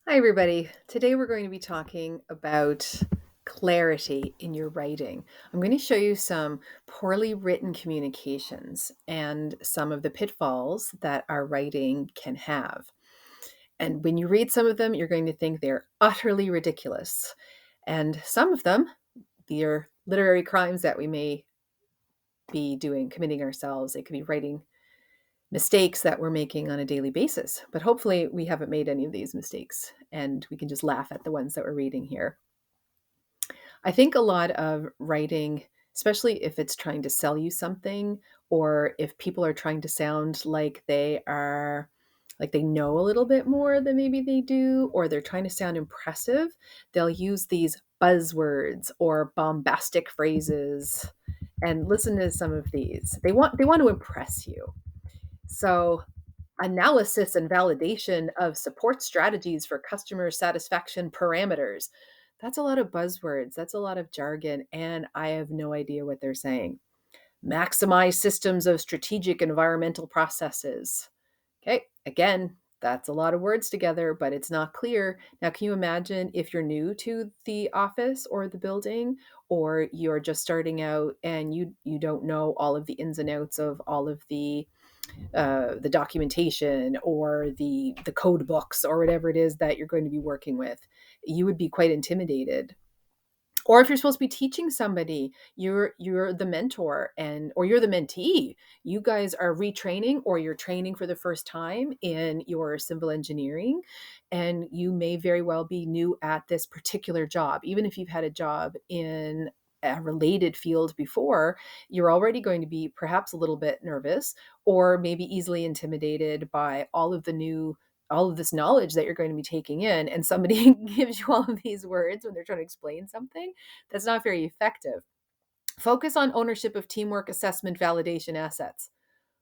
Hi, everybody. Today we're going to be talking about clarity in your writing. I'm going to show you some poorly written communications and some of the pitfalls that our writing can have. And when you read some of them, you're going to think they're utterly ridiculous. And some of them, they're literary crimes that we may be doing, committing ourselves. They could be writing mistakes that we're making on a daily basis. But hopefully, we haven't made any of these mistakes and we can just laugh at the ones that we're reading here. I think a lot of writing, especially if it's trying to sell you something or if people are trying to sound like they know a little bit more than maybe they do, or they're trying to sound impressive, they'll use these buzzwords or bombastic phrases. And listen to some of these. They want to impress you. So, analysis and validation of support strategies for customer satisfaction parameters. That's a lot of buzzwords. That's a lot of jargon, and I have no idea what they're saying. Maximize systems of strategic environmental processes. Okay, again, that's a lot of words together, but it's not clear. Now, can you imagine if you're new to the office or the building, or you're just starting out and you don't know all of the ins and outs of all of the documentation or the code books or whatever it is that you're going to be working with, you would be quite intimidated. Or if you're supposed to be teaching somebody, you're the mentor and or you're the mentee. You guys are retraining or you're training for the first time in your civil engineering, and you may very well be new at this particular job. Even if you've had a job in a related field before, you're already going to be perhaps a little bit nervous or maybe easily intimidated by all of this knowledge that you're going to be taking in, and somebody gives you all of these words when they're trying to explain something that's not very effective. Focus on ownership of teamwork, assessment, validation, assets.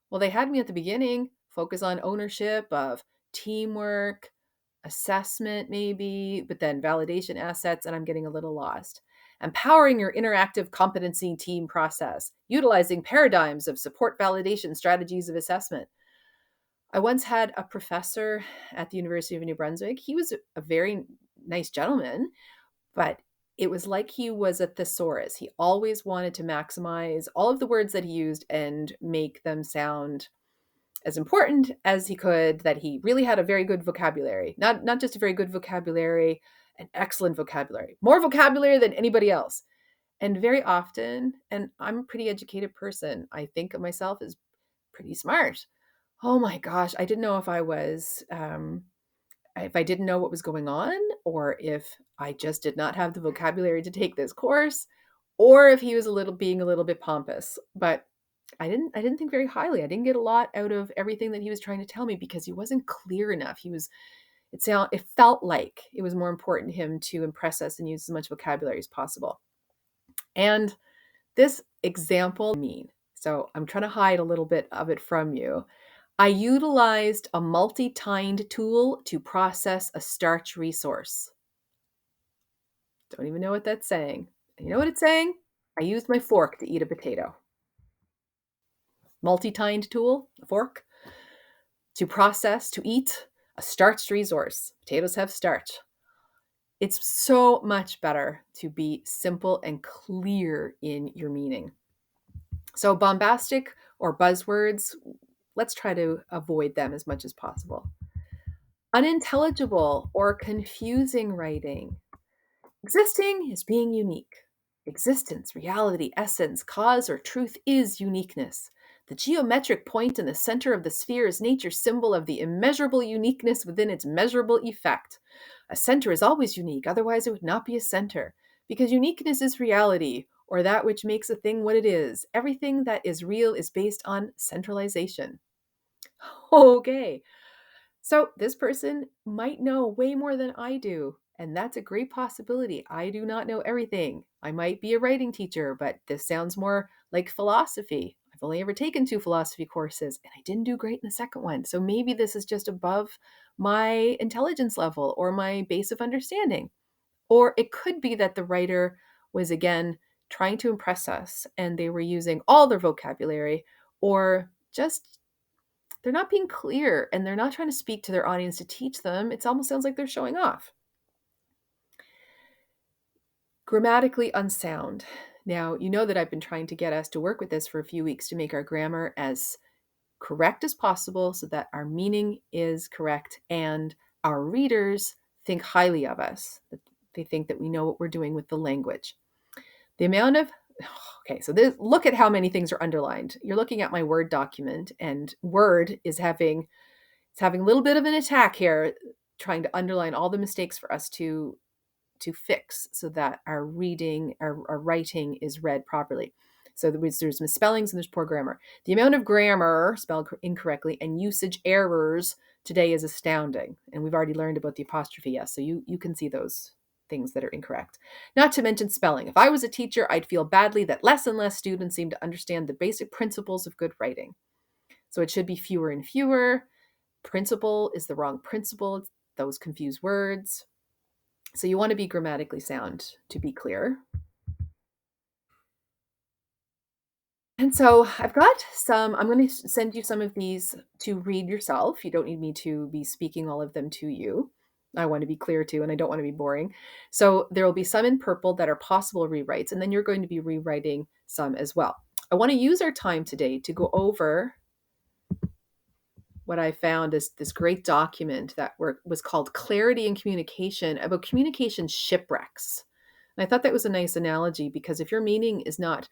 Well, they had me at the beginning. Focus on ownership of teamwork, assessment, maybe, but then validation, assets, and I'm getting a little lost. Empowering your interactive competency team process, utilizing paradigms of support validation strategies of assessment. I once had a professor at the University of New Brunswick. He was a very nice gentleman, but it was like he was a thesaurus. He always wanted to maximize all of the words that he used and make them sound as important as he could, that he really had a very good vocabulary. Not just a very good vocabulary, an excellent vocabulary. More vocabulary than anybody else. And very often, and I'm a pretty educated person, I think of myself as pretty smart. Oh my gosh, I didn't know if I didn't know what was going on, or if I just did not have the vocabulary to take this course, or if he was being a little bit pompous. But I didn't think very highly. I didn't get a lot out of everything that he was trying to tell me because he wasn't clear enough. It felt like it was more important to him to impress us and use as much vocabulary as possible. And this example mean. So I'm trying to hide a little bit of it from you. I utilized a multi-tined tool to process a starch resource. Don't even know what that's saying. You know what it's saying? I used my fork to eat a potato. Multi-tined tool, a fork, to process, to eat a starched resource. Potatoes have starch. It's so much better to be simple and clear in your meaning. So, bombastic or buzzwords, let's try to avoid them as much as possible. Unintelligible or confusing writing. Existing is being unique. Existence, reality, essence, cause, or truth is uniqueness. The geometric point in the center of the sphere is nature's symbol of the immeasurable uniqueness within its measurable effect. A center is always unique, otherwise, it would not be a center, because uniqueness is reality, or that which makes a thing what it is. Everything that is real is based on centralization. Okay, so this person might know way more than I do, and that's a great possibility. I do not know everything. I might be a writing teacher, but this sounds more like philosophy. I've only ever taken 2 philosophy courses, and I didn't do great in the second one. So maybe this is just above my intelligence level or my base of understanding. Or it could be that the writer was again trying to impress us and they were using all their vocabulary or just they're not being clear and they're not trying to speak to their audience to teach them. It almost sounds like they're showing off. Grammatically unsound. Now, you know that I've been trying to get us to work with this for a few weeks to make our grammar as correct as possible so that our meaning is correct and our readers think highly of us, that they think that we know what we're doing with the language. The amount of okay, so look at how many things are underlined. You're looking at my Word document, and Word is having a little bit of an attack here, trying to underline all the mistakes for us to fix so that our reading, our writing is read properly. So there's misspellings and there's poor grammar. The amount of grammar spelled incorrectly and usage errors today is astounding. And we've already learned about the apostrophe yes, so you can see those things that are incorrect. Not to mention spelling. If I was a teacher, I'd feel badly that less and less students seem to understand the basic principles of good writing. So it should be fewer and fewer. Principle is the wrong principle. Those confuse words. So you want to be grammatically sound, to be clear. And so I've got I'm going to send you some of these to read yourself. You don't need me to be speaking all of them to you. I want to be clear too, and I don't want to be boring. So there will be some in purple that are possible rewrites, and then you're going to be rewriting some as well. I want to use our time today to go over what I found is this great document that was called Clarity in Communication, about communication shipwrecks. And I thought that was a nice analogy because if your meaning is not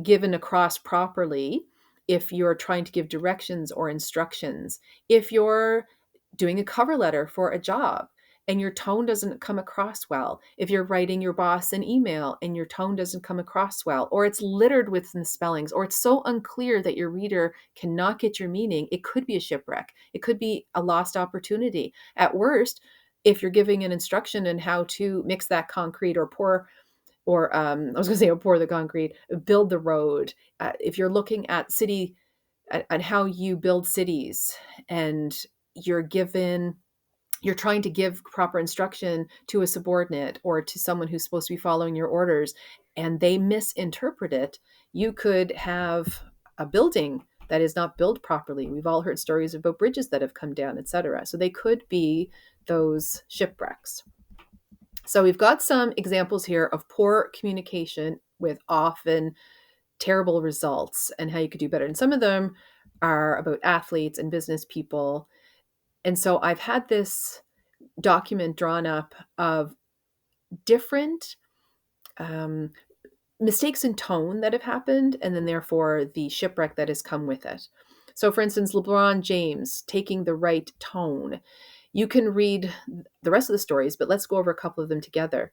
given across properly, if you're trying to give directions or instructions, if you're doing a cover letter for a job and your tone doesn't come across well, if you're writing your boss an email and your tone doesn't come across well, or it's littered with misspellings, or it's so unclear that your reader cannot get your meaning, it could be a shipwreck. It could be a lost opportunity. At worst, if you're giving an instruction on how to mix that concrete or pour or I was going to say, pour the concrete, build the road. If you're looking at at how you build cities, and you're trying to give proper instruction to a subordinate or to someone who's supposed to be following your orders, and they misinterpret it, you could have a building that is not built properly. We've all heard stories about bridges that have come down, etc. So they could be those shipwrecks. So we've got some examples here of poor communication with often terrible results and how you could do better. And some of them are about athletes and business people. And so I've had this document drawn up of different mistakes in tone that have happened, and then therefore the shipwreck that has come with it. So for instance, LeBron James taking the right tone. You can read the rest of the stories, but let's go over a couple of them together.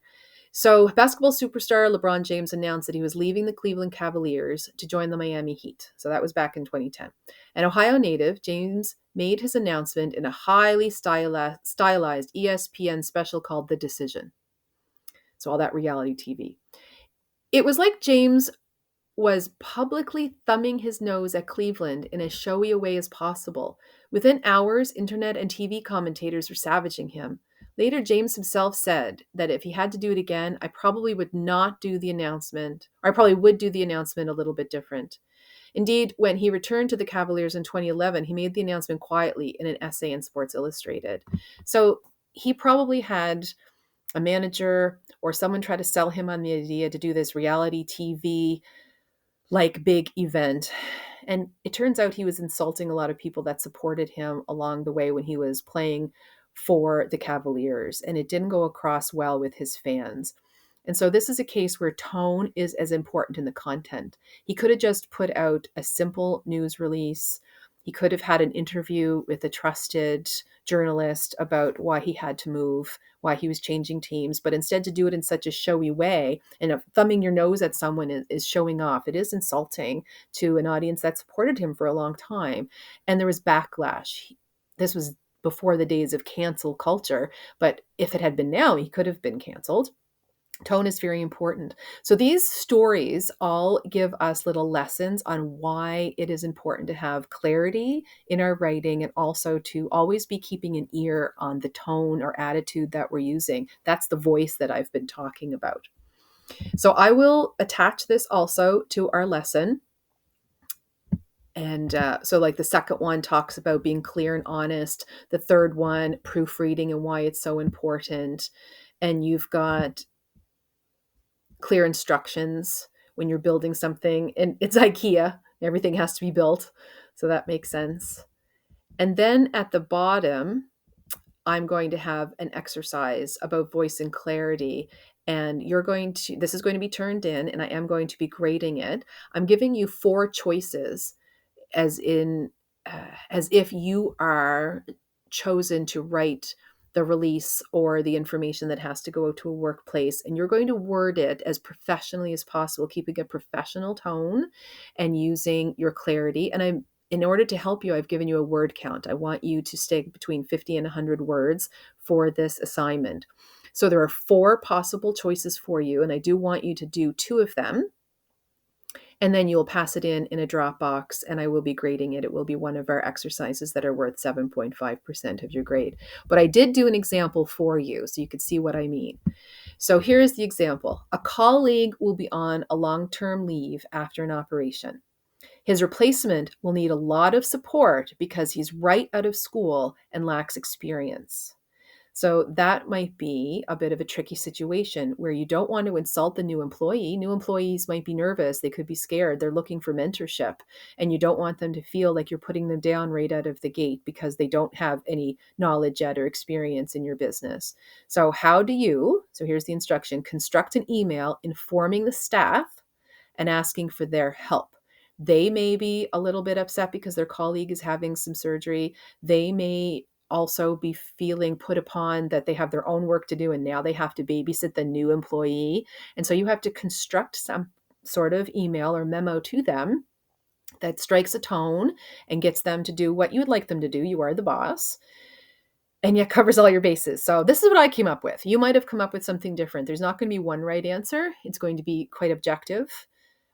So, basketball superstar LeBron James announced that he was leaving the Cleveland Cavaliers to join the Miami Heat. So, that was back in 2010. An Ohio native, James made his announcement in a highly stylized ESPN special called The Decision. So, all that reality TV. It was like James was publicly thumbing his nose at Cleveland in as showy a way as possible. Within hours, internet and TV commentators were savaging him. Later, James himself said that if he had to do it again, I probably would not do the announcement, or I probably would do the announcement a little bit different. Indeed, when he returned to the Cavaliers in 2011, he made the announcement quietly in an essay in Sports Illustrated. So he probably had a manager or someone try to sell him on the idea to do this reality TV like big event. And it turns out he was insulting a lot of people that supported him along the way when he was playing for the Cavaliers, and it didn't go across well with his fans. And so this is a case where tone is as important in the content. He could have just put out a simple news release. He could have had an interview with a trusted journalist about why he had to move, why he was changing teams, but instead to do it in such a showy way, and thumbing your nose at someone is showing off. It is insulting to an audience that supported him for a long time. And there was backlash. This was before the days of cancel culture, but if it had been now, he could have been canceled. Tone is very important. So these stories all give us little lessons on why it is important to have clarity in our writing, and also to always be keeping an ear on the tone or attitude that we're using. That's the voice that I've been talking about. So I will attach this also to our lesson. And so, like, the second one talks about being clear and honest. The third one, proofreading and why it's so important. And you've got clear instructions when you're building something. And it's IKEA, everything has to be built. So that makes sense. And then at the bottom, I'm going to have an exercise about voice and clarity. And this is going to be turned in, and I am going to be grading it. I'm giving you 4 choices as in as if you are chosen to write the release or the information that has to go out to a workplace, and you're going to word it as professionally as possible, keeping a professional tone and using your clarity. And I'm in order to help you, I've given you a word count. I want you to stay between 50 and 100 words for this assignment. So there are 4 possible choices for you, and I do want you to do 2 of them, and then you'll pass it in a Dropbox, and I will be grading it. It will be one of our exercises that are worth 7.5% of your grade. But I did do an example for you so you could see what I mean. So here's the example. A colleague will be on a long-term leave after an operation. His replacement will need a lot of support because he's right out of school and lacks experience. So that might be a bit of a tricky situation where you don't want to insult the new employee. New employees might be nervous, they could be scared, they're looking for mentorship, and you don't want them to feel like you're putting them down right out of the gate because they don't have any knowledge yet or experience in your business. So here's the instruction, construct an email informing the staff and asking for their help. They may be a little bit upset because their colleague is having some surgery. They may also be feeling put upon that they have their own work to do and now they have to babysit the new employee. And so you have to construct some sort of email or memo to them that strikes a tone and gets them to do what you would like them to do. You are the boss, and yet covers all your bases. So this is what I came up with. You might have come up with something different. There's not going to be one right answer. It's going to be quite objective,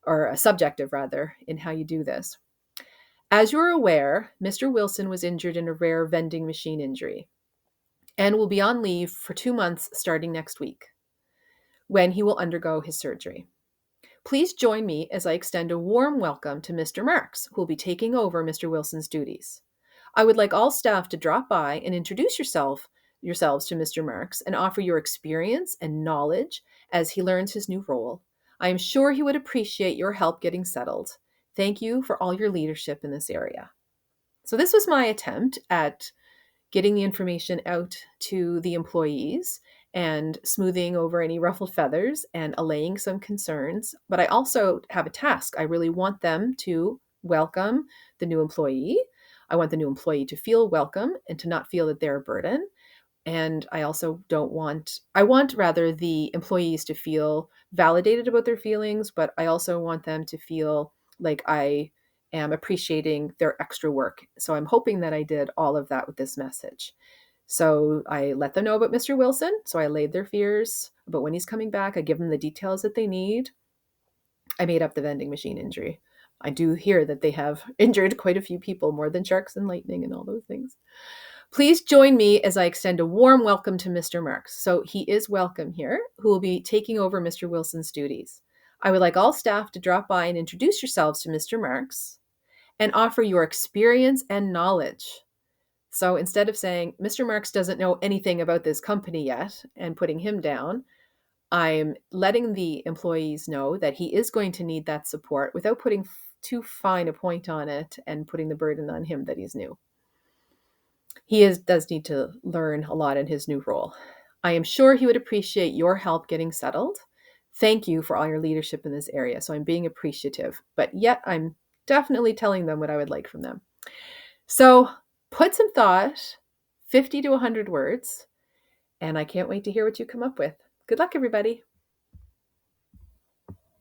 or subjective rather, in how you do this. As you're aware, Mr. Wilson was injured in a rare vending machine injury and will be on leave for 2 months starting next week, when he will undergo his surgery. Please join me as I extend a warm welcome to Mr. Marks, who will be taking over Mr. Wilson's duties. I would like all staff to drop by and introduce yourselves to Mr. Marks and offer your experience and knowledge as he learns his new role. I am sure he would appreciate your help getting settled. Thank you for all your leadership in this area. So this was my attempt at getting the information out to the employees and smoothing over any ruffled feathers and allaying some concerns. But I also have a task. I really want them to welcome the new employee. I want the new employee to feel welcome and to not feel that they're a burden. And I also I want rather the employees to feel validated about their feelings, but I also want them to feel like I am appreciating their extra work. So I'm hoping that I did all of that with this message. So I let them know about Mr. Wilson. So I laid their fears about when he's coming back. I give them the details that they need. I made up the vending machine injury. I do hear that they have injured quite a few people, more than sharks and lightning and all those things. Please join me as I extend a warm welcome to Mr. Marks. So he is welcome here, who will be taking over Mr. Wilson's duties. I would like all staff to drop by and introduce yourselves to Mr. Marks and offer your experience and knowledge. So instead of saying, Mr. Marks doesn't know anything about this company yet and putting him down, I'm letting the employees know that he is going to need that support without putting too fine a point on it and putting the burden on him that he's new. Does need to learn a lot in his new role. I am sure he would appreciate your help getting settled. Thank you for all your leadership in this area. So I'm being appreciative, but yet I'm definitely telling them what I would like from them. So put some thought, 50 to 100 words, and I can't wait to hear what you come up with. Good luck, everybody.